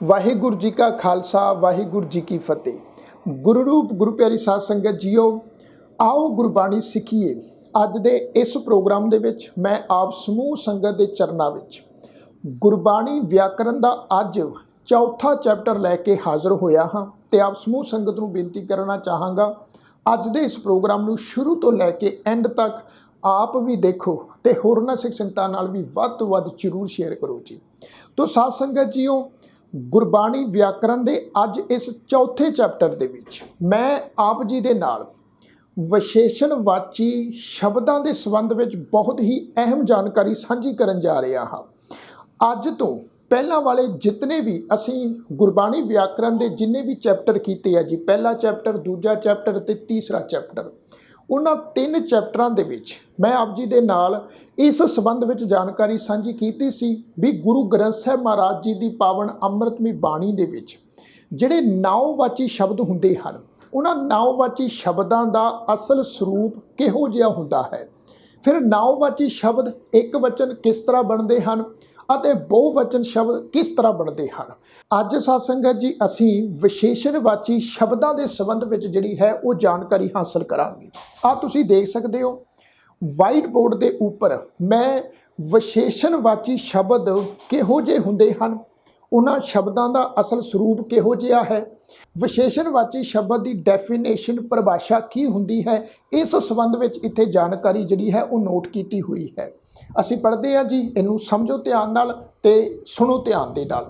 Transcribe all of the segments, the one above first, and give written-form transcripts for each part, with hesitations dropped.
वाहिगुरु जी का खालसा वाहिगुरु जी की फतेह। गुरु रूप गुरु प्यारी साध संगत जीओ, आओ गुरबाणी सिੱਖੀਏ। ਅੱਜ ਦੇ ਇਸ ਪ੍ਰੋਗਰਾਮ ਦੇ ਵਿੱਚ ਮੈਂ ਆਪ ਸਮੂਹ ਸੰਗਤ ਦੇ ਚਰਨਾਂ ਵਿੱਚ ਗੁਰਬਾਣੀ ਵਿਆਕਰਨ ਦਾ ਅੱਜ ਚੌਥਾ ਚੈਪਟਰ ਲੈ ਕੇ ਹਾਜ਼ਰ ਹੋਇਆ ਹਾਂ ਤੇ ਆਪ ਸਮੂਹ ਸੰਗਤ ਨੂੰ ਬੇਨਤੀ ਕਰਨਾ ਚਾਹਾਂਗਾ, ਅੱਜ ਦੇ ਇਸ ਪ੍ਰੋਗਰਾਮ ਨੂੰ ਸ਼ੁਰੂ ਤੋਂ ਲੈ ਕੇ ਐਂਡ ਤੱਕ ਆਪ ਵੀ ਦੇਖੋ ਤੇ ਹੋਰਨਾਂ ਸਿੱਖ ਸੰਗਤਾਂ ਨਾਲ ਵੀ ਵੱਧ ਤੋਂ ਵੱਧ ਜ਼ਰੂਰ ਸ਼ੇਅਰ ਕਰੋ ਜੀ। तो साध संगत जीओ, गुरबाणी व्याकरण के अज इस चौथे चैप्टर दे विच मैं आप जी दे नाल विशेषणवाची शब्दों के संबंध में बहुत ही अहम जानकारी सांझी करन जा रहा हाँ। अज तो पहला वाले जितने भी असी गुरबाणी व्याकरण के जिन्ने भी चैप्टर किए है जी, पहला चैप्टर, दूजा चैप्टर ते तीसरा चैप्टर, उन्हां 3 चैप्टरां दे विच मैं आप जी दे नाल इस संबंध में जानकारी सांझी कीती सी भी गुरु ग्रंथ साहिब महाराज जी की पावन अमृतमई बाणी दे विच जिहड़े नाउवाची शब्द हुंदे हन, उन्हां नाउवाची शब्दां दा असल स्वरूप किहो जिहा हुंदा है। फिर नाउवाची शब्द एक वचन किस तरह बनते हैं ਅਤੇ ਬਹੁਵਚਨ शब्द किस तरह बनते हैं। अज साध संगत जी असी विशेषणवाची शब्दों के संबंध में जिहड़ी है वो जानकारी हासिल करांगे। आ तुसीं देख सकते हो वाइट बोर्ड के उपर मैं विशेषणवाची शब्द किहो जिहे हुंदे हन, उन्हां शब्दों का असल स्वरूप किहो जिहा है, विशेषणवाची शब्द की डेफिनेशन परिभाषा की हुंदी है, इस संबंध में इत्थे जानकारी जिहड़ी है वो नोट की हुई है। असी पढ़ते हैं जी, इनू समझो ध्यान नाल ते सुनो ध्यान दे नाल।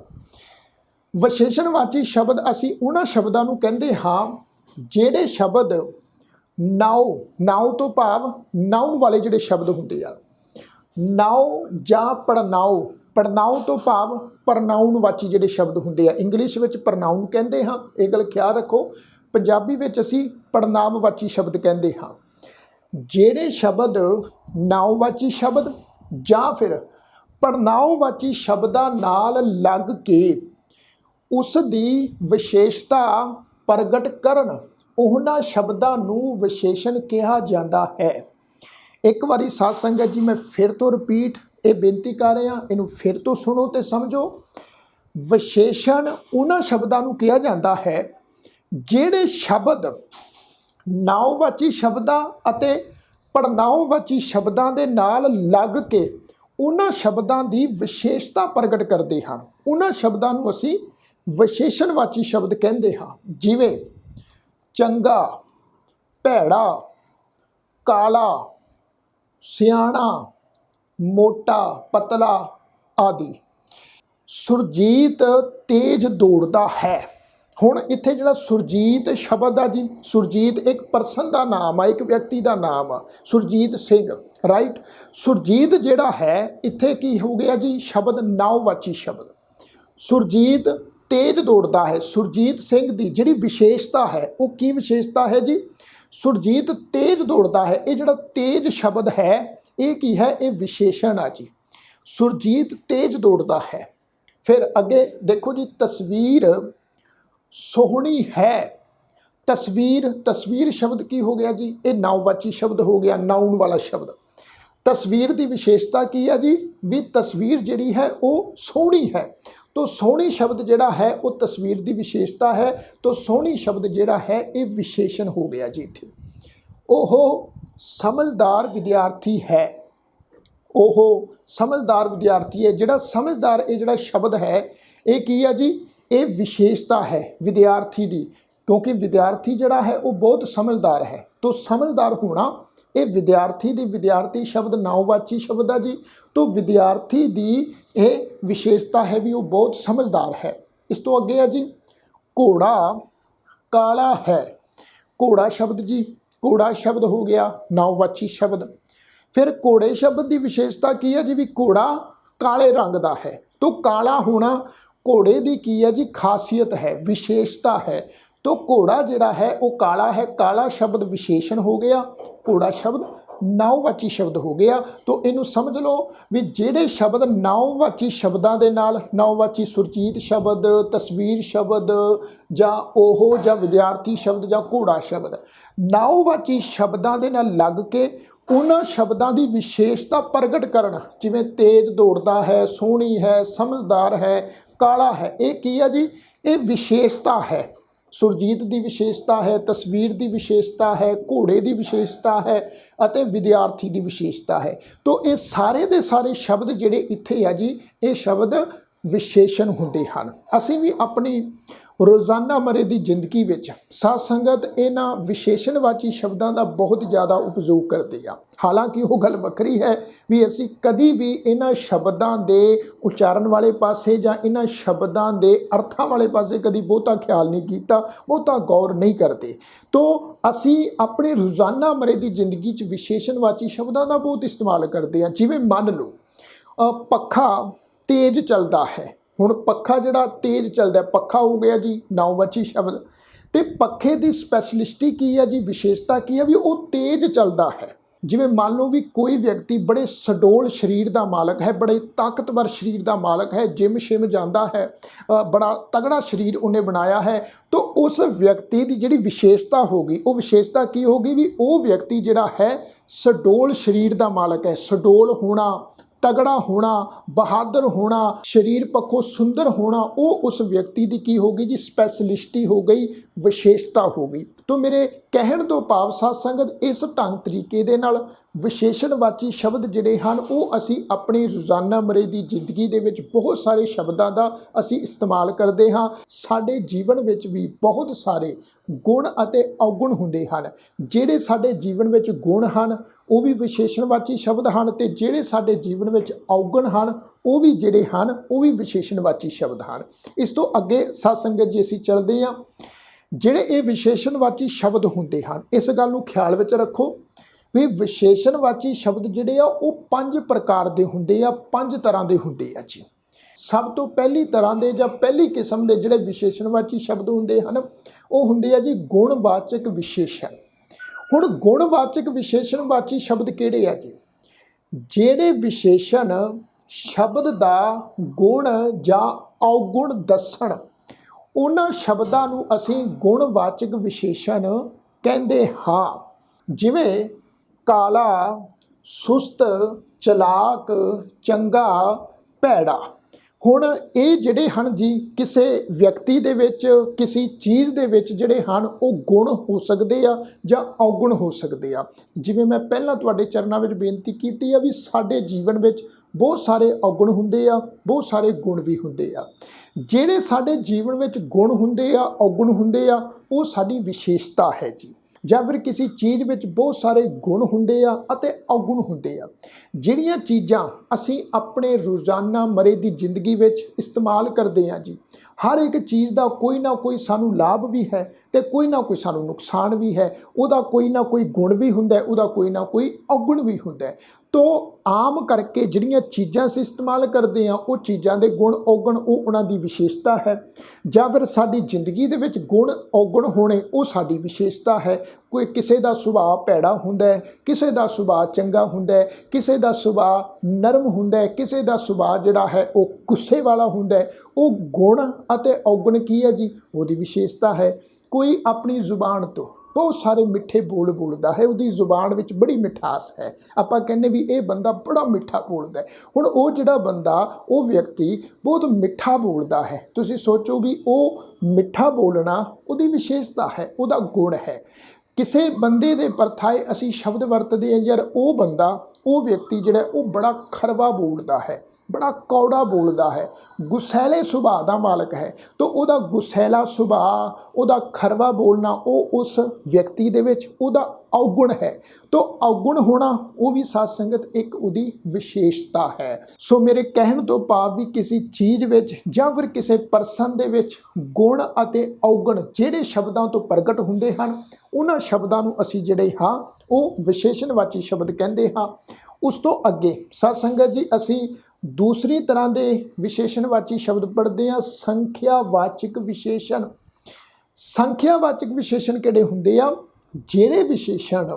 विशेषणवाची शब्द असी उन्हां शब्दां नूं कहंदे हां जिहड़े शब्द नाउ तो भाव नाउन वाले जिहड़े शब्द हुंदे आ, नाउ जां पड़नाउ तो भाव परनाउनवाची जिहड़े शब्द हुंदे आ। इंग्लिश विच परनाउन कहंदे हां, इह गल ख्याल रखो। पंजाबी विच असी पड़नामवाची शब्द कहंदे हां। जिहड़े शब्द नाउवाची शब्द जां फिर पड़नाउवाची शब्दां नाल लग के उस दी विशेषता प्रगट करन, उन्हां शब्दां नूं विशेषण कहा जाता है। एक बारी साध संगत जी मैं फिर तो रिपीट ये बेनती कर रहा, इनू फिर तो सुनो तो समझो। विशेषण उन्हां शब्दां नूं कहा जाता है जिहड़े शब्द नाउवाची शब्दां अते पड़नाउवाची शब्दां दे नाल लग के उन्हां शब्दां दी विशेषता प्रगट करते हैं। उन्हां शब्दां नूं असीं विशेषणवाची शब्द कहंदे हां। जिवें चंगा, भैड़ा, काला, सियाणा, मोटा, पतला आदि। सुरजीत तेज दौड़दा है। हुण इत्थे जिहड़ा सुरजीत शब्द आ जी, सुरजीत एक परसन का नाम आ, एक व्यक्ति का नाम आ, सुरजीत सिंह, राइट। सुरजीत जिहड़ा है इत्थे की हो गया जी शब्द नाउवाची शब्द। सुरजीत तेज दौड़दा है, सुरजीत सिंह की जिहड़ी विशेषता है वो की विशेषता है जी, सुरजीत तेज दौड़दा है। ये जिहड़ा तेज शब्द है ये की है, ये विशेषण आ जी। सुरजीत तेज दौड़दा है। फिर अगे देखो जी, तस्वीर सोहनी है। तस्वीर शब्द की हो गया जी, ये नाउवाची शब्द हो गया, नाउन वाला शब्द। तस्वीर की विशेषता की है जी, भी तस्वीर जिहड़ी है वो सोहनी है। तो सोहनी शब्द जिहड़ा है वो तस्वीर की विशेषता है, तो सोहनी शब्द जिहड़ा है ये विशेषण हो गया जी। इत्थे ओहो समझदार विद्यार्थी है, ओहो समझदार विद्यार्थी है। जिहड़ा समझदार ये जिहड़ा शब्द है ये की है जी, ये विशेषता है विद्यार्थी की, क्योंकि विद्यार्थी जिहड़ा है वो बहुत समझदार है। तो समझदार होना ये विद्यार्थी दी, विद्यार्थी शब्द नाउवाची शब्द है जी, तो विद्यार्थी की ये विशेषता है भी वो बहुत समझदार है। इस तो अगे है जी, घोड़ा काला है। घोड़ा शब्द जी, घोड़ा शब्द हो गया नाउवाची शब्द। फिर घोड़े शब्द की विशेषता की है जी, भी घोड़ा काले रंग का है। तो काला होना घोड़े की की है जी खासियत है, विशेषता है। तो घोड़ा जिहड़ा है वो काला है, काला शब्द विशेषण हो गया, घोड़ा शब्द नाउवाची शब्द हो गया। तो इनू समझ लो भी जिहड़े शब्द नाउवाची शब्दां दे नाल, नाउवाची सुरजीत शब्द, तस्वीर शब्द जां ओहो जां विद्यार्थी शब्द जां घोड़ा शब्द, नाउवाची शब्दां दे नाल लग के उन्हां शब्दां की विशेषता प्रगट करना, जिवें तेज दौड़दा है, सोहनी है, समझदार है, ਕਾਲਾ ਹੈ, ਇਹ ਕੀ ਆ ਜੀ, ਇਹ ਵਿਸ਼ੇਸ਼ਤਾ ਹੈ। ਸੁਰਜੀਤ ਦੀ ਵਿਸ਼ੇਸ਼ਤਾ ਹੈ, ਤਸਵੀਰ ਦੀ ਵਿਸ਼ੇਸ਼ਤਾ ਹੈ, ਘੋੜੇ ਦੀ ਵਿਸ਼ੇਸ਼ਤਾ ਹੈ ਅਤੇ ਵਿਦਿਆਰਥੀ ਦੀ ਵਿਸ਼ੇਸ਼ਤਾ ਹੈ। ਤੋ ਇਹ ਸਾਰੇ ਦੇ ਸਾਰੇ ਸ਼ਬਦ ਜਿਹੜੇ ਇੱਥੇ ਆ ਜੀ, ਇਹ ਸ਼ਬਦ ਵਿਸ਼ੇਸ਼ਣ ਹੁੰਦੇ ਹਨ। ਅਸੀਂ ਵੀ ਆਪਣੀ ਰੋਜ਼ਾਨਾ ਮਰੇ ਦੀ ਜ਼ਿੰਦਗੀ ਵਿੱਚ ਸਾਧ ਸੰਗਤ ਇਹਨਾਂ ਵਿਸ਼ੇਸ਼ਣਵਾਚੀ ਸ਼ਬਦਾਂ ਦਾ ਬਹੁਤ ਜ਼ਿਆਦਾ ਉਪਯੋਗ ਕਰਦੇ ਆ। ਹਾਲਾਂਕਿ ਉਹ ਗੱਲ ਵੱਖਰੀ ਹੈ ਵੀ ਅਸੀਂ ਕਦੀ ਵੀ ਇਹਨਾਂ ਸ਼ਬਦਾਂ ਦੇ ਉਚਾਰਨ ਵਾਲੇ ਪਾਸੇ ਜਾਂ ਇਹਨਾਂ ਸ਼ਬਦਾਂ ਦੇ ਅਰਥਾਂ ਵਾਲੇ ਪਾਸੇ ਕਦੀ ਬਹੁਤਾ ਖਿਆਲ ਨਹੀਂ ਕੀਤਾ, ਬਹੁਤਾ ਗੌਰ ਨਹੀਂ ਕਰਦੇ। ਤੋ ਅਸੀਂ ਆਪਣੇ ਰੋਜ਼ਾਨਾ ਮਰੇ ਦੀ ਜ਼ਿੰਦਗੀ 'ਚ ਵਿਸ਼ੇਸ਼ਣਵਾਚੀ ਸ਼ਬਦਾਂ ਦਾ ਬਹੁਤ ਇਸਤੇਮਾਲ ਕਰਦੇ ਹਾਂ। ਜਿਵੇਂ ਮੰਨ ਲਓ ਪੱਖਾ ਤੇਜ਼ ਚੱਲਦਾ ਹੈ। ਹੁਣ ਪੱਖਾ ਜਿਹੜਾ ਤੇਜ਼ ਚੱਲਦਾ, ਪੱਖਾ ਹੋ ਗਿਆ ਜੀ ਨਾਂਵਵਾਚੀ ਸ਼ਬਦ। ਤੇ ਪੱਖੇ ਦੀ ਸਪੈਸ਼ਲਿਸਟੀ ਕੀ ਹੈ ਜੀ, ਵਿਸ਼ੇਸ਼ਤਾ ਕੀ ਹੈ ਵੀ ਉਹ ਤੇਜ਼ ਚੱਲਦਾ ਹੈ। ਜਿਵੇਂ ਮੰਨ ਲਓ ਵੀ ਕੋਈ ਵਿਅਕਤੀ ਬੜੇ ਸਡੋਲ ਸਰੀਰ ਦਾ ਮਾਲਕ ਹੈ, ਬੜੇ ਤਾਕਤਵਰ ਸਰੀਰ ਦਾ ਮਾਲਕ ਹੈ, ਜਿਮ ਸ਼ਿਮ ਜਾਂਦਾ ਹੈ, ਬੜਾ ਤਗੜਾ ਸਰੀਰ ਉਹਨੇ ਬਣਾਇਆ ਹੈ। ਤਾਂ ਉਸ ਵਿਅਕਤੀ ਦੀ ਜਿਹੜੀ ਵਿਸ਼ੇਸ਼ਤਾ ਹੋਗੀ, ਉਹ ਵਿਸ਼ੇਸ਼ਤਾ ਕੀ ਹੋਗੀ ਵੀ ਉਹ ਵਿਅਕਤੀ ਜਿਹੜਾ ਹੈ ਸਡੋਲ ਸਰੀਰ ਦਾ ਮਾਲਕ ਹੈ। ਸਡੋਲ ਹੋਣਾ, ਤਗੜਾ ਹੋਣਾ, ਬਹਾਦਰ ਹੋਣਾ, ਸਰੀਰ ਪੱਖੋਂ ਸੁੰਦਰ ਹੋਣਾ, ਉਹ ਉਸ ਵਿਅਕਤੀ ਦੀ ਕੀ ਹੋ ਗਈ ਜੀ, ਸਪੈਸ਼ਲਿਸਟੀ ਹੋ ਗਈ, ਵਿਸ਼ੇਸ਼ਤਾ ਹੋ ਗਈ। तो मेरे कहण तो भाव साध संगत इस ढंग तरीके दे नाल विशेषणवाची शब्द जिहड़े हन वो असी अपनी रोज़ाना मरे दी जिंदगी दे विच बहुत सारे शब्दां दा असी इस्तेमाल करते हाँ। साडे जीवन विच भी बहुत सारे गुण अते अवगुण हुंदे हन। जिहड़े साडे जीवन विच गुण हन वो भी विशेषणवाची शब्द हन ते जिहड़े साडे जीवन विच अवगुण हन वो भी जिहड़े हन वो भी विशेषणवाची शब्द हन। इस तो अगे साध संगत जी असी चलते हाँ। ਜਿਹੜੇ ਇਹ ਵਿਸ਼ੇਸ਼ਣਵਾਚੀ ਸ਼ਬਦ ਹੁੰਦੇ ਹਨ ਇਸ ਗੱਲ ਨੂੰ ਖਿਆਲ ਵਿੱਚ ਰੱਖੋ ਵੀ ਵਿਸ਼ੇਸ਼ਣਵਾਚੀ ਸ਼ਬਦ ਜਿਹੜੇ ਆ ਉਹ 5 ਪ੍ਰਕਾਰ ਦੇ ਹੁੰਦੇ ਆ, 5 ਤਰ੍ਹਾਂ ਦੇ ਹੁੰਦੇ ਆ ਜੀ। ਸਭ ਤੋਂ ਪਹਿਲੀ ਤਰ੍ਹਾਂ ਦੇ ਜਾਂ ਪਹਿਲੀ ਕਿਸਮ ਦੇ ਜਿਹੜੇ ਵਿਸ਼ੇਸ਼ਣਵਾਚੀ ਸ਼ਬਦ ਹੁੰਦੇ ਹਨ ਉਹ ਹੁੰਦੇ ਆ ਜੀ ਗੁਣਵਾਚਕ ਵਿਸ਼ੇਸ਼ਣ। ਹੁਣ ਗੁਣਵਾਚਕ ਵਿਸ਼ੇਸ਼ਣਵਾਚੀ ਸ਼ਬਦ ਕਿਹੜੇ ਆ ਜੀ? ਜਿਹੜੇ ਵਿਸ਼ੇਸ਼ਣ ਸ਼ਬਦ ਦਾ ਗੁਣ ਜਾਂ ਔਗੁਣ ਦੱਸਣ ਉਹਨਾਂ ਸ਼ਬਦਾਂ ਨੂੰ ਅਸੀਂ ਗੁਣਵਾਚਕ ਵਿਸ਼ੇਸ਼ਣ ਕਹਿੰਦੇ ਹਾਂ। ਜਿਵੇਂ ਕਾਲਾ, ਸੁਸਤ, ਚਲਾਕ, ਚੰਗਾ, ਭੈੜਾ। ਹੁਣ ਇਹ ਜਿਹੜੇ ਹਨ ਜੀ ਕਿਸੇ ਵਿਅਕਤੀ ਦੇ ਵਿੱਚ ਕਿਸੇ ਚੀਜ਼ ਦੇ ਵਿੱਚ ਜਿਹੜੇ ਹਨ ਉਹ ਗੁਣ ਹੋ ਸਕਦੇ ਆ ਜਾਂ ਔਗੁਣ ਹੋ ਸਕਦੇ ਆ। ਜਿਵੇਂ ਮੈਂ ਪਹਿਲਾਂ ਤੁਹਾਡੇ ਚਰਨਾਂ ਵਿੱਚ ਬੇਨਤੀ ਕੀਤੀ ਆ ਵੀ ਸਾਡੇ ਜੀਵਨ ਵਿੱਚ ਬਹੁਤ ਸਾਰੇ ਔਗੁਣ ਹੁੰਦੇ ਆ, ਬਹੁਤ ਸਾਰੇ ਗੁਣ ਵੀ ਹੁੰਦੇ ਆ। ਜਿਹੜੇ ਸਾਡੇ ਜੀਵਨ ਵਿੱਚ ਗੁਣ ਹੁੰਦੇ ਆ, ਔਗੁਣ ਹੁੰਦੇ ਆ, ਉਹ ਸਾਡੀ ਵਿਸ਼ੇਸ਼ਤਾ ਹੈ ਜੀ। ਜਾਂ ਫਿਰ ਕਿਸੇ ਚੀਜ਼ ਵਿੱਚ ਬਹੁਤ ਸਾਰੇ ਗੁਣ ਹੁੰਦੇ ਆ ਅਤੇ ਔਗੁਣ ਹੁੰਦੇ ਆ। ਜਿਹੜੀਆਂ ਚੀਜ਼ਾਂ ਅਸੀਂ ਆਪਣੇ ਰੋਜ਼ਾਨਾ ਮਰੇ ਦੀ ਜ਼ਿੰਦਗੀ ਵਿੱਚ ਇਸਤੇਮਾਲ ਕਰਦੇ ਹਾਂ ਜੀ, ਹਰ ਇੱਕ ਚੀਜ਼ ਦਾ ਕੋਈ ਨਾ ਕੋਈ ਸਾਨੂੰ ਲਾਭ ਵੀ ਹੈ ਤੇ ਕੋਈ ਨਾ ਕੋਈ ਸਾਨੂੰ ਨੁਕਸਾਨ ਵੀ ਹੈ। ਉਹਦਾ ਕੋਈ ਨਾ ਕੋਈ ਗੁਣ ਵੀ ਹੁੰਦਾ, ਉਹਦਾ ਕੋਈ ਨਾ ਕੋਈ ਔਗੁਣ ਵੀ ਹੁੰਦਾ। तो आम करके जिहड़ियां चीज़ां असीं इस्तेमाल करते हैं वो चीज़ां दे गुण औगुण वो उन्हां दी विशेषता है। जां फिर साडी जिंदगी दे विच गुण औगुण होने वो साडी विशेषता है। कोई किसी का सुभाव भैड़ा हुंदा है, किसी का सुभाव चंगा हुंदा है, किसी का सुभाव नरम हुंदा है, किसी का सुभाव जिहड़ा है वो गुस्से वाला हुंदा है। वो गुण अते औगुण की है जी, उहदी विशेषता है। कोई अपनी जुबान तो बहुत सारे मिठे बोल बोलता है, उसकी जुबान में बड़ी मिठास है। आप कहने भी ये बंदा बड़ा मिठा बोलता है। हुण वो जिहड़ा बंदा वो व्यक्ति बहुत मिठा बोलता है, तुसीं सोचो भी वो मिठा बोलना उसकी विशेषता है, उसका गुण है। किसी बंदे दे परथाए असी शब्द वरतते हैं यार वो बंदा वो व्यक्ति जिहड़ा वो बड़ा खरवा बोलता है, बड़ा कौड़ा बोलता है, गुस्सैले सुभाव का मालक है। तो वह गुस्सैला सुभाव, वह खरवा बोलना वो उस व्यक्ति दे विच उहदा अवगुण है। तो अवगुण होना वो भी साध संगत एक उहदी विशेषता है। सो मेरे कहण तो भाव भी किसी चीज़ विच जां फिर किसी परसन दे विच गुण अते अवगुण जिहड़े शब्दां तो प्रगट हुंदे हन उन्हां शब्दां नूं असीं जिहड़े हाँ वो विशेषणवाची शब्द कहंदे हाँ। उस तो अगे साध संगत जी असीं दूसरी तरह के विशेषणवाची शब्द पढ़ते हैं संख्यावाचक विशेषण। संख्यावाचक विशेषण किहड़े हुंदे आ? जिहड़े विशेषण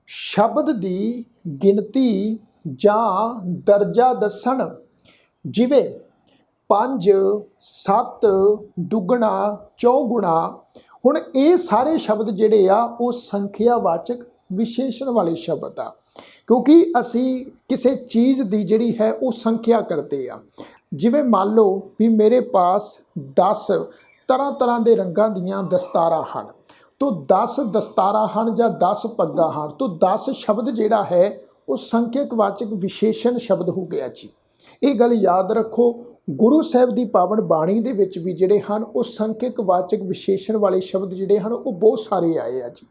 शब्द की गिनती जां दर्जा दस्सण, जिवें 5, 7, दुगना, चौगुणा। हुण ये सारे शब्द जिहड़े आ वो संख्यावाचक विशेषण वाले शब्द आ, क्योंकि असी किसी चीज़ की जिहड़ी है वो संख्या करते हैं। ਜਿਵੇਂ ਮੰਨ ਲਓ ਵੀ ਮੇਰੇ ਪਾਸ 10 ਤਰ੍ਹਾਂ ਤਰ੍ਹਾਂ ਦੇ ਰੰਗਾਂ ਦੀਆਂ ਦਸਤਾਰਾਂ ਹਨ, तो 10 ਦਸਤਾਰਾਂ ਹਨ ਜਾਂ 10 ਪੱਗਾਂ ਹਨ, तो 10 ਸ਼ਬਦ ਜਿਹੜਾ ਹੈ ਉਹ ਸੰਖਿਅਕ ਵਾਚਕ ਵਿਸ਼ੇਸ਼ਣ ਸ਼ਬਦ ਹੋ ਗਿਆ ਜੀ। ਇਹ ਗੱਲ ਯਾਦ ਰੱਖੋ, ਗੁਰੂ ਸਾਹਿਬ ਦੀ ਪਾਵਨ ਬਾਣੀ ਦੇ ਵਿੱਚ ਵੀ ਜਿਹੜੇ ਹਨ ਉਹ ਸੰਖਿਅਕ ਵਾਚਕ ਵਿਸ਼ੇਸ਼ਣ ਵਾਲੇ ਸ਼ਬਦ ਜਿਹੜੇ ਹਨ ਉਹ ਬਹੁਤ ਸਾਰੇ ਆਏ ਆ ਜੀ।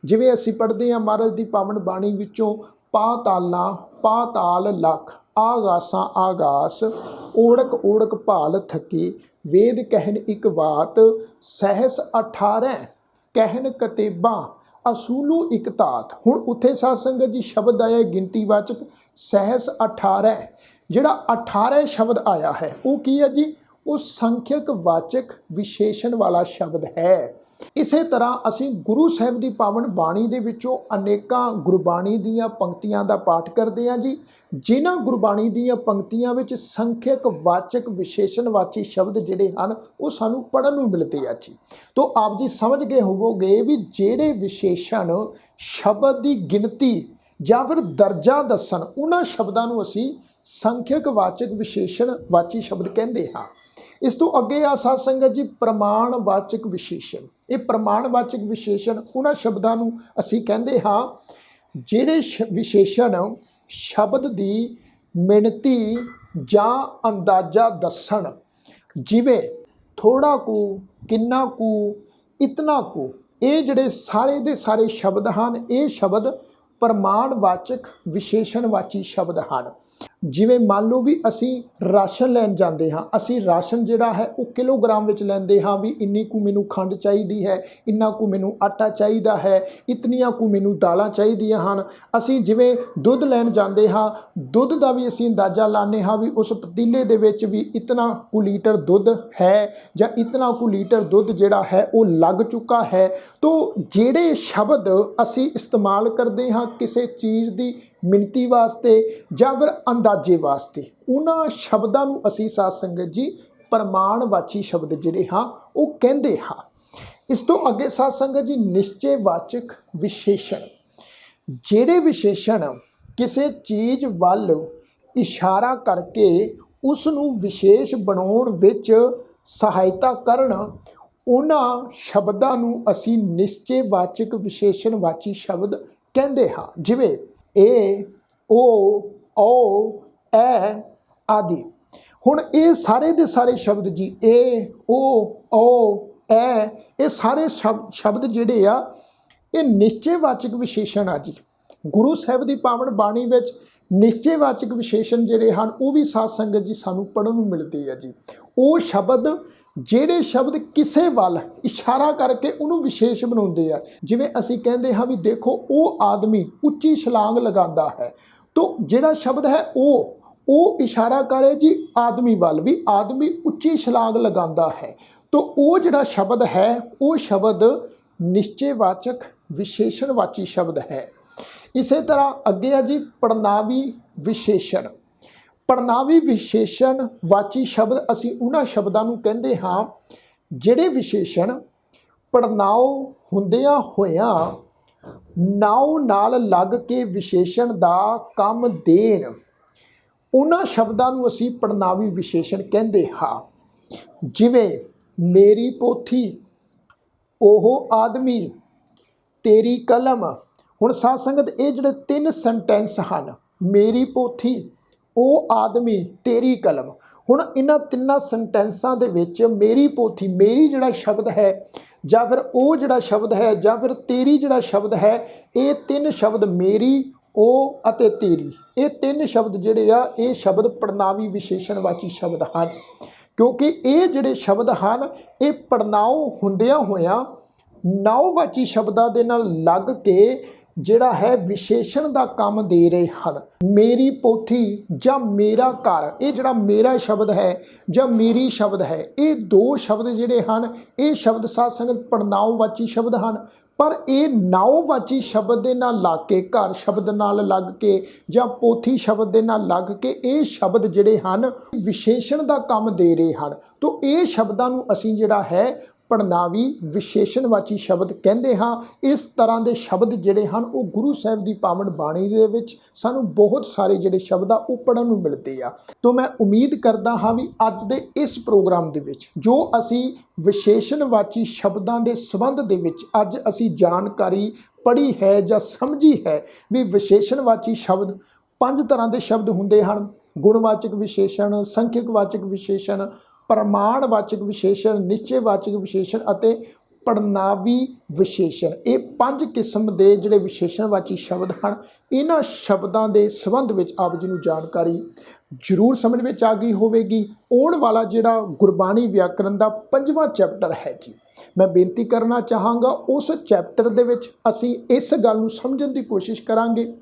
ਜਿਵੇਂ ਅਸੀਂ ਪੜ੍ਹਦੇ ਹਾਂ ਮਹਾਰਾਜ ਦੀ ਪਾਵਨ ਬਾਣੀ ਵਿੱਚੋਂ ਪਾਤਾਲਾਂ ਪਾਤਾਲ ਲੱਖ, ਆਗਾਸਾਂ ਆਗਾਸ, ਓੜਕ ਓੜਕ ਭਾਲ ਥਕੇ, ਵੇਦ ਕਹਿਨ ਇੱਕ ਬਾਤ, ਸਹਿਸ 18 ਕਹਿਨ ਕਤੇਬਾਂ, ਅਸੂਲੂ ਇੱਕ ਤਾਤ। ਹੁਣ ਉੱਥੇ ਸਾਧ ਸੰਗਤ ਜੀ ਸ਼ਬਦ ਆਇਆ ਗਿਣਤੀਵਾਚਕ ਸਹਿਸ 18, ਜਿਹੜਾ 18 ਸ਼ਬਦ ਆਇਆ ਹੈ ਉਹ ਕੀ ਹੈ ਜੀ, ਉਹ ਸੰਖਿਅਕ ਵਾਚਕ ਵਿਸ਼ੇਸ਼ਣ ਵਾਲਾ ਸ਼ਬਦ ਹੈ। ਇਸੇ ਤਰ੍ਹਾਂ ਅਸੀਂ ਗੁਰੂ ਸਾਹਿਬ ਦੀ ਪਾਵਨ ਬਾਣੀ ਦੇ ਵਿੱਚੋਂ ਅਨੇਕਾਂ ਗੁਰਬਾਣੀ ਦੀਆਂ ਪੰਕਤੀਆਂ ਦਾ ਪਾਠ ਕਰਦੇ ਹਾਂ ਜੀ। ਜਿਨ੍ਹਾਂ ਗੁਰਬਾਣੀ ਦੀਆਂ ਪੰਕਤੀਆਂ ਵਿੱਚ ਸੰਖਿਅਕ ਵਾਚਕ ਵਿਸ਼ੇਸ਼ਣ ਵਾਚੀ ਸ਼ਬਦ ਜਿਹੜੇ ਹਨ ਉਹ ਸਾਨੂੰ ਪੜ੍ਹਨ ਨੂੰ ਮਿਲਦੇ ਆ ਜੀ। ਤੋ ਆਪ ਜੀ ਸਮਝ ਗਏ ਹੋਵੋਗੇ ਵੀ ਜਿਹੜੇ ਵਿਸ਼ੇਸ਼ਣ ਸ਼ਬਦ ਦੀ ਗਿਣਤੀ ਜਾਂ ਫਿਰ ਦਰਜਾ ਦੱਸਣ ਉਹਨਾਂ ਸ਼ਬਦਾਂ ਨੂੰ ਅਸੀਂ ਸੰਖਿਅਕ ਵਾਚਕ ਵਿਸ਼ੇਸ਼ਣ ਵਾਚੀ ਸ਼ਬਦ ਕਹਿੰਦੇ ਹਾਂ। ਇਸ ਤੋਂ ਅੱਗੇ ਆ ਸਾਧ ਸੰਗਤ ਜੀ ਪ੍ਰਮਾਣ ਵਾਚਕ ਵਿਸ਼ੇਸ਼ਣ। ਇਹ ਪ੍ਰਮਾਣ ਵਾਚਕ ਵਿਸ਼ੇਸ਼ਣ ਉਹਨਾਂ ਸ਼ਬਦਾਂ ਨੂੰ ਅਸੀਂ ਕਹਿੰਦੇ ਹਾਂ ਜਿਹੜੇ ਵਿਸ਼ੇਸ਼ਣ ਸ਼ਬਦ ਦੀ ਮਿਣਤੀ ਜਾਂ ਅੰਦਾਜ਼ਾ ਦੱਸਣ, ਜਿਵੇਂ ਥੋੜਾ ਕੁ, ਕਿੰਨਾ ਕੁ, ਇਤਨਾ ਕੁ। ਇਹ ਜਿਹੜੇ ਸਾਰੇ ਦੇ ਸਾਰੇ ਸ਼ਬਦ ਹਨ ਇਹ ਸ਼ਬਦ ਪ੍ਰਮਾਣ ਵਾਚਕ ਵਿਸ਼ੇਸ਼ਣ ਵਾਚੀ ਸ਼ਬਦ ਹਨ। ਜਿਵੇਂ ਮੰਨ ਲਓ ਵੀ ਅਸੀਂ ਰਾਸ਼ਨ ਲੈਣ ਜਾਂਦੇ ਹਾਂ, ਅਸੀਂ ਰਾਸ਼ਨ ਜਿਹੜਾ ਹੈ ਉਹ ਕਿਲੋਗ੍ਰਾਮ ਵਿੱਚ ਲੈਂਦੇ ਹਾਂ ਵੀ ਇੰਨੀ ਕੁ ਮੈਨੂੰ ਖੰਡ ਚਾਹੀਦੀ ਹੈ, ਇੰਨਾ ਕੁ ਮੈਨੂੰ ਆਟਾ ਚਾਹੀਦਾ ਹੈ, ਇਤਨੀਆਂ ਕੁ ਮੈਨੂੰ ਦਾਲਾਂ ਚਾਹੀਦੀਆਂ ਹਨ। ਅਸੀਂ ਜਿਵੇਂ ਦੁੱਧ ਲੈਣ ਜਾਂਦੇ ਹਾਂ, ਦੁੱਧ ਦਾ ਵੀ ਅਸੀਂ ਅੰਦਾਜ਼ਾ ਲਾਉਂਦੇ ਹਾਂ ਵੀ ਉਸ ਪਤੀਲੇ ਦੇ ਵਿੱਚ ਵੀ ਇਤਨਾ ਕੁ ਲੀਟਰ ਦੁੱਧ ਹੈ ਜਾਂ ਇਤਨਾ ਕੁ ਲੀਟਰ ਦੁੱਧ ਜਿਹੜਾ ਹੈ ਉਹ ਲੱਗ ਚੁੱਕਾ ਹੈ। ਤੋ ਜਿਹੜੇ ਸ਼ਬਦ ਅਸੀਂ ਇਸਤੇਮਾਲ ਕਰਦੇ ਹਾਂ ਕਿਸੇ ਚੀਜ਼ ਦੀ ਮਿਣਤੀ ਵਾਸਤੇ ਜਾਂ ਫਿਰ ਅੰਦਾਜ਼ੇ ਵਾਸਤੇ, ਉਹਨਾਂ ਸ਼ਬਦਾਂ ਨੂੰ ਅਸੀਂ ਸਾਧ ਸੰਗਤ ਜੀ ਪ੍ਰਮਾਣਵਾਚੀ ਸ਼ਬਦ ਜਿਹੜੇ ਹਾਂ ਉਹ ਕਹਿੰਦੇ ਹਾਂ। ਇਸ ਤੋਂ ਅੱਗੇ ਸਾਧ ਸੰਗਤ ਜੀ ਨਿਸ਼ਚੈ ਵਾਚਕ ਵਿਸ਼ੇਸ਼ਣ। ਜਿਹੜੇ ਵਿਸ਼ੇਸ਼ਣ ਕਿਸੇ ਚੀਜ਼ ਵੱਲ ਇਸ਼ਾਰਾ ਕਰਕੇ ਉਸ ਨੂੰ ਵਿਸ਼ੇਸ਼ ਬਣਾਉਣ ਵਿੱਚ ਸਹਾਇਤਾ ਕਰਨ, ਉਹਨਾਂ ਸ਼ਬਦਾਂ ਨੂੰ ਅਸੀਂ ਨਿਸ਼ਚੈ ਵਾਚਕ ਵਿਸ਼ੇਸ਼ਣ ਵਾਚੀ ਸ਼ਬਦ ਕਹਿੰਦੇ ਹਾਂ। ਜਿਵੇਂ ਏ, ਓ, ਔ, ਐ ਆਦਿ। ਹੁਣ ਇਹ ਸਾਰੇ ਦੇ ਸਾਰੇ ਸ਼ਬਦ ਜੀ ਏ, ਓ, ਔ, ਐ, ਇਹ ਸਾਰੇ ਸ਼ਬਦ ਜਿਹੜੇ ਆ ਇਹ ਨਿਸ਼ਚੈ ਵਾਚਕ ਵਿਸ਼ੇਸ਼ਣ ਆ ਜੀ। ਗੁਰੂ ਸਾਹਿਬ ਦੀ ਪਾਵਨ ਬਾਣੀ ਵਿੱਚ ਨਿਸ਼ਚੈ ਵਾਚਕ ਵਿਸ਼ੇਸ਼ਣ ਜਿਹੜੇ ਹਨ ਉਹ ਵੀ ਸਾਧ ਸੰਗਤ ਜੀ ਸਾਨੂੰ ਪੜ੍ਹਨ ਨੂੰ ਮਿਲਦੇ ਆ ਜੀ। ਉਹ ਸ਼ਬਦ ਜਿਹੜੇ ਸ਼ਬਦ ਕਿਸੇ ਵੱਲ ਇਸ਼ਾਰਾ ਕਰਕੇ ਉਹਨੂੰ ਵਿਸ਼ੇਸ਼ ਬਣਾਉਂਦੇ ਆ। ਜਿਵੇਂ ਅਸੀਂ ਕਹਿੰਦੇ ਹਾਂ ਵੀ ਦੇਖੋ ਉਹ ਆਦਮੀ ਉੱਚੀ ਛਲਾਂਗ ਲਗਾਉਂਦਾ ਹੈ, ਤੋ ਜਿਹੜਾ ਸ਼ਬਦ ਹੈ ਉਹ ਇਸ਼ਾਰਾ ਕਰੇ ਜੀ ਆਦਮੀ ਵੱਲ ਵੀ ਆਦਮੀ ਉੱਚੀ ਛਲਾਂਗ ਲਗਾਉਂਦਾ ਹੈ। ਤੋ ਉਹ ਜਿਹੜਾ ਸ਼ਬਦ ਹੈ ਉਹ ਸ਼ਬਦ ਨਿਸ਼ਚੈ ਵਾਚਕ ਵਿਸ਼ੇਸ਼ਣ ਵਾਚੀ ਸ਼ਬਦ ਹੈ। ਇਸੇ ਤਰ੍ਹਾਂ ਅੱਗੇ ਆ ਜੀ ਪੜਨਾਵੀ ਵਿਸ਼ੇਸ਼ਣ। ਪੜਨਾਵੀ ਵਿਸ਼ੇਸ਼ਣ ਵਾਚੀ ਸ਼ਬਦ ਅਸੀਂ ਉਹਨਾਂ ਸ਼ਬਦਾਂ ਨੂੰ ਕਹਿੰਦੇ ਹਾਂ ਜਿਹੜੇ ਵਿਸ਼ੇਸ਼ਣ ਪੜਨਾਉ ਹੁੰਦਿਆਂ ਹੋਇਆਂ ਨਾਉ ਨਾਲ ਲੱਗ ਕੇ ਵਿਸ਼ੇਸ਼ਣ ਦਾ ਕੰਮ ਦੇਣ, ਉਹਨਾਂ ਸ਼ਬਦਾਂ ਨੂੰ ਅਸੀਂ ਪੜਨਾਵੀ ਵਿਸ਼ੇਸ਼ਣ ਕਹਿੰਦੇ ਹਾਂ। ਜਿਵੇਂ ਮੇਰੀ ਪੋਥੀ, ਉਹ ਆਦਮੀ, ਤੇਰੀ ਕਲਮ। ਹੁਣ ਸਾਧ ਸੰਗਤ ਇਹ ਜਿਹੜੇ 3 ਸੈਂਟੈਂਸ ਹਨ, ਮੇਰੀ ਪੋਥੀ, ਉਹ ਆਦਮੀ, ਤੇਰੀ ਕਲਮ। ਹੁਣ ਇਹਨਾਂ 3 ਸੈਂਟੈਂਸਾਂ ਦੇ ਵਿੱਚ ਮੇਰੀ ਪੋਥੀ, ਮੇਰੀ ਜਿਹੜਾ ਸ਼ਬਦ ਹੈ ਜਾਂ ਫਿਰ ਉਹ ਜਿਹੜਾ ਸ਼ਬਦ ਹੈ ਜਾਂ ਫਿਰ ਤੇਰੀ ਜਿਹੜਾ ਸ਼ਬਦ ਹੈ, ਇਹ 3 ਸ਼ਬਦ ਮੇਰੀ, ਉਹ ਅਤੇ ਤੇਰੀ, ਇਹ 3 ਸ਼ਬਦ ਜਿਹੜੇ ਆ ਇਹ ਸ਼ਬਦ ਪੜਨਾਵੀ ਵਿਸ਼ੇਸ਼ਣ ਵਾਚੀ ਸ਼ਬਦ ਹਨ। ਕਿਉਂਕਿ ਇਹ ਜਿਹੜੇ ਸ਼ਬਦ ਹਨ ਇਹ ਪੜਨਾਉ ਹੁੰਦਿਆਂ ਹੋਇਆਂ ਨਾਉ ਵਾਚੀ ਸ਼ਬਦਾਂ ਦੇ ਨਾਲ ਲੱਗ ਕੇ ਜਿਹੜਾ ਹੈ ਵਿਸ਼ੇਸ਼ਣ ਦਾ ਕੰਮ ਦੇ ਰਹੇ ਹਨ। ਮੇਰੀ ਪੋਥੀ ਜਾਂ ਮੇਰਾ ਘਰ, ਇਹ ਜਿਹੜਾ ਮੇਰਾ ਸ਼ਬਦ ਹੈ ਜਾਂ ਮੇਰੀ ਸ਼ਬਦ ਹੈ, ਇਹ 2 ਸ਼ਬਦ ਜਿਹੜੇ ਹਨ ਇਹ ਸ਼ਬਦ ਸਾਧ ਸੰਗਤ ਪੜਨਾਉ ਵਾਚੀ ਸ਼ਬਦ ਹਨ। ਪਰ ਇਹ ਨਾਉ ਵਾਚੀ ਸ਼ਬਦ ਦੇ ਨਾਲ ਲੱਗ ਕੇ, ਘਰ ਸ਼ਬਦ ਨਾਲ ਲੱਗ ਕੇ ਜਾਂ ਪੋਥੀ ਸ਼ਬਦ ਦੇ ਨਾਲ ਲੱਗ ਕੇ ਇਹ ਸ਼ਬਦ ਜਿਹੜੇ ਹਨ ਵਿਸ਼ੇਸ਼ਣ ਦਾ ਕੰਮ ਦੇ ਰਹੇ ਹਨ। ਤੋ ਇਹ ਸ਼ਬਦਾਂ ਨੂੰ ਅਸੀਂ ਜਿਹੜਾ ਹੈ ਪੜਨਾਵੀ ਵਿਸ਼ੇਸ਼ਣਵਾਚੀ ਸ਼ਬਦ ਕਹਿੰਦੇ ਹਾਂ। ਇਸ ਤਰ੍ਹਾਂ ਦੇ ਸ਼ਬਦ ਜਿਹੜੇ ਹਨ ਉਹ ਗੁਰੂ ਸਾਹਿਬ ਦੀ ਪਾਵਨ ਬਾਣੀ ਦੇ ਵਿੱਚ ਸਾਨੂੰ ਬਹੁਤ ਸਾਰੇ ਜਿਹੜੇ ਸ਼ਬਦ ਆ ਉਹ ਪੜ੍ਹਨ ਨੂੰ ਮਿਲਦੇ ਆ। ਤੋਂ ਮੈਂ ਉਮੀਦ ਕਰਦਾ ਹਾਂ ਵੀ ਅੱਜ ਦੇ ਇਸ ਪ੍ਰੋਗਰਾਮ ਦੇ ਵਿੱਚ ਜੋ ਅਸੀਂ ਵਿਸ਼ੇਸ਼ਣਵਾਚੀ ਸ਼ਬਦਾਂ ਦੇ ਸੰਬੰਧ ਦੇ ਵਿੱਚ ਅੱਜ ਅਸੀਂ ਜਾਣਕਾਰੀ ਪੜ੍ਹੀ ਹੈ ਜਾਂ ਸਮਝੀ ਹੈ ਵੀ ਵਿਸ਼ੇਸ਼ਣਵਾਚੀ ਸ਼ਬਦ 5 ਤਰ੍ਹਾਂ ਦੇ ਸ਼ਬਦ ਹੁੰਦੇ ਹਨ। ਗੁਣਵਾਚਕ ਵਿਸ਼ੇਸ਼ਣ, ਸੰਖਿਅਕਵਾਚਕ ਵਿਸ਼ੇਸ਼ਣ, ਪ੍ਰਮਾਣਵਾਚਕ ਵਿਸ਼ੇਸ਼ਣ, ਨਿਸ਼ਚੈਵਾਚਕ ਵਿਸ਼ੇਸ਼ਣ ਅਤੇ ਪੜਨਾਵੀ ਵਿਸ਼ੇਸ਼ਣ। ਇਹ 5 ਕਿਸਮ ਦੇ ਜਿਹੜੇ ਵਿਸ਼ੇਸ਼ਣਵਾਚੀ ਸ਼ਬਦ ਹਨ। ਇਹਨਾਂ ਸ਼ਬਦਾਂ ਦੇ ਸੰਬੰਧ ਵਿੱਚ ਆਪ ਜੀ ਨੂੰ ਜਾਣਕਾਰੀ ਜ਼ਰੂਰ ਸਮਝ ਵਿੱਚ ਆ ਗਈ ਹੋਵੇਗੀ। ਆਉਣ ਵਾਲਾ ਜਿਹੜਾ ਗੁਰਬਾਣੀ ਵਿਆਕਰਨ ਦਾ 5ਵਾਂ ਚੈਪਟਰ ਹੈ ਜੀ, ਮੈਂ ਬੇਨਤੀ ਕਰਨਾ ਚਾਹਾਂਗਾ ਉਸ ਚੈਪਟਰ ਦੇ ਵਿੱਚ ਅਸੀਂ ਇਸ ਗੱਲ ਨੂੰ ਸਮਝਣ ਦੀ ਕੋਸ਼ਿਸ਼ ਕਰਾਂਗੇ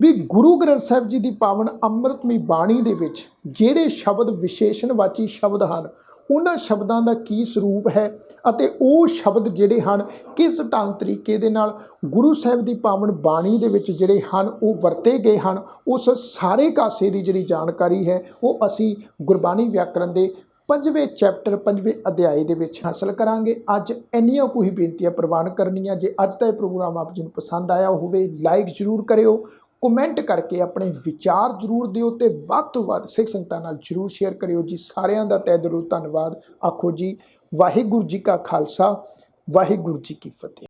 ਵੀ ਗੁਰੂ ਗ੍ਰੰਥ ਸਾਹਿਬ ਜੀ ਦੀ ਪਾਵਨ ਅੰਮ੍ਰਿਤਮਈ ਬਾਣੀ ਦੇ ਵਿੱਚ ਜਿਹੜੇ ਸ਼ਬਦ ਵਿਸ਼ੇਸ਼ਣਵਾਚੀ ਸ਼ਬਦ ਹਨ ਉਹਨਾਂ ਸ਼ਬਦਾਂ ਦਾ ਕੀ ਸਰੂਪ ਹੈ ਅਤੇ ਉਹ ਸ਼ਬਦ ਜਿਹੜੇ ਹਨ ਕਿਸ ਢੰਗ ਤਰੀਕੇ ਦੇ ਨਾਲ ਗੁਰੂ ਸਾਹਿਬ ਦੀ ਪਾਵਨ ਬਾਣੀ ਦੇ ਵਿੱਚ ਜਿਹੜੇ ਹਨ ਉਹ ਵਰਤੇ ਗਏ ਹਨ। ਉਸ ਸਾਰੇ ਕਾਸੇ ਦੀ ਜਿਹੜੀ ਜਾਣਕਾਰੀ ਹੈ ਉਹ ਅਸੀਂ ਗੁਰਬਾਣੀ ਵਿਆਕਰਨ ਦੇ 5ਵੇਂ ਚੈਪਟਰ 5ਵੇਂ ਅਧਿਆਏ ਦੇ ਵਿੱਚ ਹਾਸਲ ਕਰਾਂਗੇ। ਅੱਜ ਇੰਨੀਆਂ ਕੁ ਹੀ ਬੇਨਤੀਆਂ ਪ੍ਰਵਾਨ ਕਰਨੀਆਂ। ਜੇ ਅੱਜ ਦਾ ਇਹ ਪ੍ਰੋਗਰਾਮ ਆਪ ਜੀ ਨੂੰ ਪਸੰਦ ਆਇਆ ਹੋਵੇ ਲਾਈਕ ਜ਼ਰੂਰ ਕਰਿਓ, ਕਮੈਂਟ ਕਰਕੇ ਆਪਣੇ ਵਿਚਾਰ ਜ਼ਰੂਰ ਦਿਓ ਤੇ ਵੱਧ ਤੋਂ ਵੱਧ ਸਿੱਖ ਸੰਗਤਾਂ ਨਾਲ ਜ਼ਰੂਰ ਸ਼ੇਅਰ ਕਰਿਓ ਜੀ। ਸਾਰਿਆਂ ਦਾ ਤਹਿ ਦਿਲੋਂ ਧੰਨਵਾਦ। ਆਖੋ ਜੀ ਵਾਹਿਗੁਰੂ ਜੀ ਕਾ ਖਾਲਸਾ, ਵਾਹਿਗੁਰੂ ਜੀ ਕੀ ਫਤਿਹ।